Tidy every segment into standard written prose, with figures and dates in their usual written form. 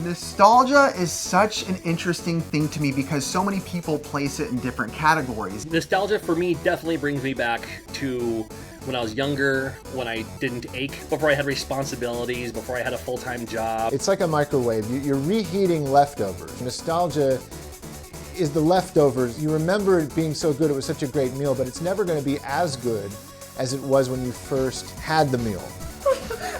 Nostalgia is such an interesting thing to me because so many people place it in different categories. Nostalgia for me definitely brings me back to when I was younger, when I didn't ache, before I had responsibilities, before I had a full-time job. It's like a microwave. You're reheating leftovers. Nostalgia is the leftovers. You remember it being so good, it was such a great meal, but it's never going to be as good as it was when you first had the meal.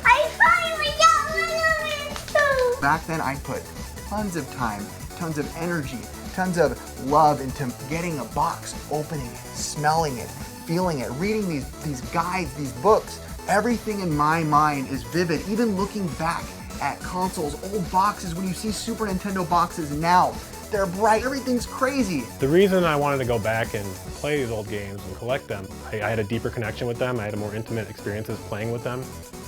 I finally got one of it! Back then I put tons of time, tons of energy, tons of love into getting a box, opening it, smelling it, feeling it, reading these guides, these books. Everything in my mind is vivid. Even looking back at consoles, old boxes, when you see Super Nintendo boxes now, they're bright, everything's crazy. The reason I wanted to go back and play these old games and collect them, I had a deeper connection with them. I had a more intimate experiences playing with them.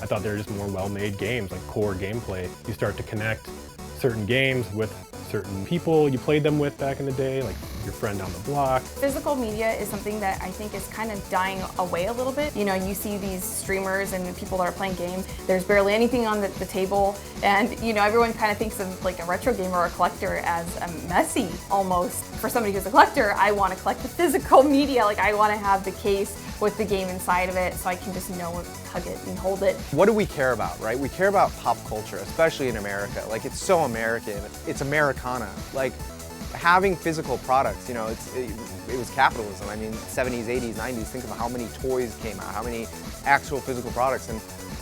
I thought they were just more well-made games, like core gameplay. You start to connect certain games with certain people you played them with back in the day, like your friend down the block. Physical media is something that I think is kind of dying away a little bit. You know, you see these streamers and people that are playing games, there's barely anything on the table, and you know, everyone kind of thinks of like a retro gamer or a collector as messy almost. For somebody who's a collector, I want to collect the physical media, like I want to have the case with the game inside of it so I can just, you know, hug it and hold it. What do we care about, right? We care about pop culture, especially in America. Like, it's so American. It's Americana. Like, having physical products, you know, it was capitalism. I mean, 70s, 80s, 90s, think of how many toys came out, how many actual physical products. And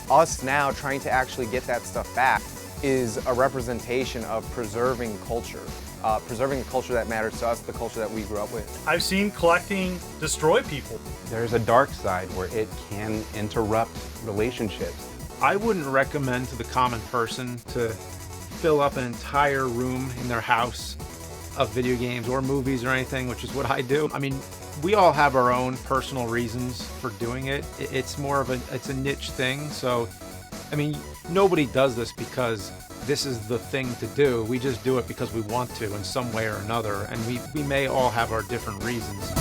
us now trying to actually get that stuff back is a representation of preserving culture. Preserving the culture that matters to us, the culture that we grew up with. I've seen collecting destroy people. There's a dark side where it can interrupt relationships. I wouldn't recommend to the common person to fill up an entire room in their house of video games or movies or anything, which is what I do. I mean, we all have our own personal reasons for doing it. It's more of it's a niche thing. So, I mean, nobody does this because this is the thing to do. We just do it because we want to in some way or another, and we may all have our different reasons.